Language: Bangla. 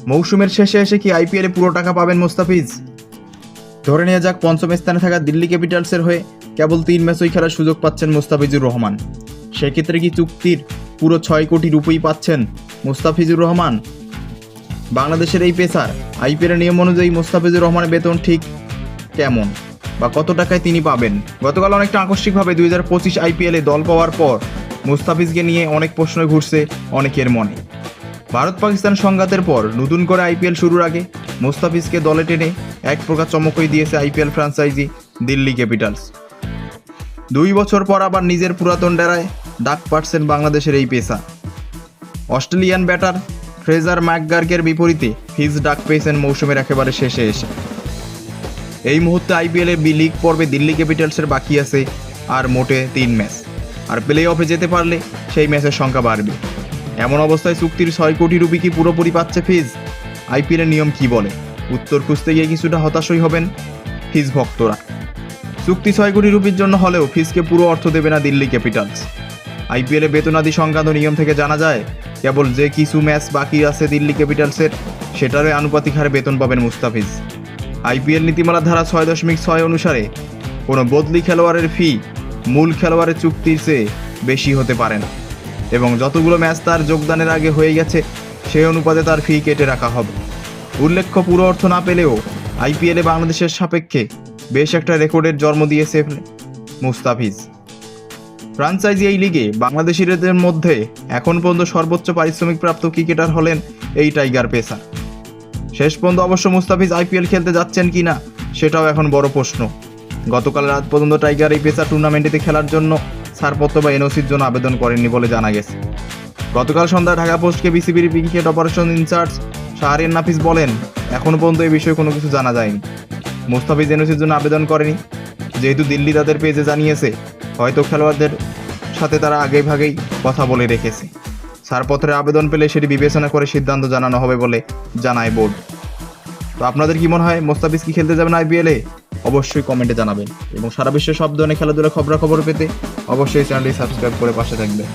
মৌসুমের শেষে এসে কি আইপিএলে পুরো টাকা পাবেন মুস্তাফিজ? ধরে নেওয়া যাক পঞ্চম স্থানে থাকা দিল্লি ক্যাপিটালসের হয়ে কেবল 3 ম্যাচই খেলার সুযোগ পাচ্ছেন মুস্তাফিজুর রহমান। সেক্ষেত্রে কি চুক্তির পুরো 6 কোটি রুপি পাচ্ছেন মুস্তাফিজুর রহমান? বাংলাদেশের এই পেসার আইপিএলের নিয়ম অনুযায়ী মুস্তাফিজুর রহমানের বেতন ঠিক কেমন বা কত টাকায় তিনি পাবেন? গতকাল অনেকটা আকস্মিকভাবে 2025 আইপিএলে দল পাওয়ার পর মুস্তাফিজকে নিয়ে অনেক প্রশ্ন ঘুরছে অনেকের মনে। ভারত পাকিস্তান সংঘাতের পর নতুন করে আইপিএল শুরুর আগে মুস্তাফিজকে দলে টেনে এক প্রকার চমকই দিয়েছে আইপিএল ফ্র্যাঞ্চাইজি দিল্লি ক্যাপিটালস। 2 বছর পর আবার নিজের পুরাতন ডেরায় ডাক পাচ্ছেন বাংলাদেশের এই পেসার। অস্ট্রেলিয়ান ব্যাটার ফ্রেজার ম্যাকগার্কের বিপরীতে ফিজ ডাক পেয়েছেন মৌসুমের একেবারে শেষে এসে। এই মুহূর্তে আইপিএলের লিগ পর্বে দিল্লি ক্যাপিটালসের বাকি আছে আর মোটে 3 ম্যাচ, আর প্লে অফে যেতে পারলে সেই ম্যাচের সংখ্যা বাড়বে। এমন অবস্থায় চুক্তির 6 কোটি রুপি কি পুরোপুরি পাচ্ছে ফিজ? আইপিএলের নিয়ম কি বলে? উত্তর খুঁজতে গিয়ে কিছুটা হতাশই হবেন ফিজ ভক্তরা। চুক্তি 6 কোটি রুপির জন্য হলেও ফিজকে পুরো অর্থ দেবে না দিল্লি ক্যাপিটালস। আইপিএলে বেতনাদি সংক্রান্ত নিয়ম থেকে জানা যায়, কেবল যে কিছু ম্যাচ বাকি আছে দিল্লি ক্যাপিটালসের সেটারই আনুপাতিক হারে বেতন পাবেন মুস্তাফিজ। আইপিএল নীতিমালা ধারা 6.6 অনুসারে কোনো বদলি খেলোয়াড়ের ফি মূল খেলোয়াড়ের চুক্তির চেয়ে বেশি হতে পারে না, এবং যতগুলো ম্যাচ তার যোগদানের আগে হয়ে গেছে সেই অনুপাতে তার ফি কেটে রাখা হবে। উল্লেখ্য, পুরো অর্থ না পেলেও আইপিএলে বাংলাদেশের সাপেক্ষে বেশ একটা রেকর্ডের জন্ম দিয়েছে মুস্তাফিজ। ফ্র্যাঞ্চাইজি এই লিগে বাংলাদেশিদের মধ্যে এখন পর্যন্ত সর্বোচ্চ পারিশ্রমিক প্রাপ্ত ক্রিকেটার হলেন এই টাইগার পেসার। শেষ পর্যন্ত অবশ্য মুস্তাফিজ আইপিএল খেলতে যাচ্ছেন কিনা সেটাও এখন বড় প্রশ্ন। গতকাল রাত পর্যন্ত টাইগার এই পেসার টুর্নামেন্টে খেলার জন্য ছাড়পত্র বা এনওসির জন্য আবেদন করেননি বলে জানা গেছে। গতকাল সন্ধ্যায় ঢাকা পোস্টকে বিসিবির ক্রিকেট অপারেশন ইনচার্জ শাহরিয়ার নাফিস বলেন, এখনও পর্যন্ত এই বিষয়ে কোনো কিছু জানা যায়নি। মুস্তাফিজ এনওসির জন্য আবেদন করেনি, যেহেতু দিল্লি তাদের পেজে জানিয়েছে হয়তো খেলোয়াড়দের সাথে তারা আগেভাগেই কথা বলে রেখেছে। ছাড়পত্রের আবেদন পেলে সেটি বিবেচনা করে সিদ্ধান্ত জানানো হবে বলে জানায় বোর্ড। তো আপনাদের কি মনে হয়, মুস্তাফিজ কি খেলতে যাবেন আইপিএলে? অবশ্যই কমেন্টে জানাবেন, এবং সারা বিশ্বের সব ধরনের খেলাধুলা খবরাখবর পেতে অবশ্যই চ্যানেলটি সাবস্ক্রাইব করে পাশে থাকবেন।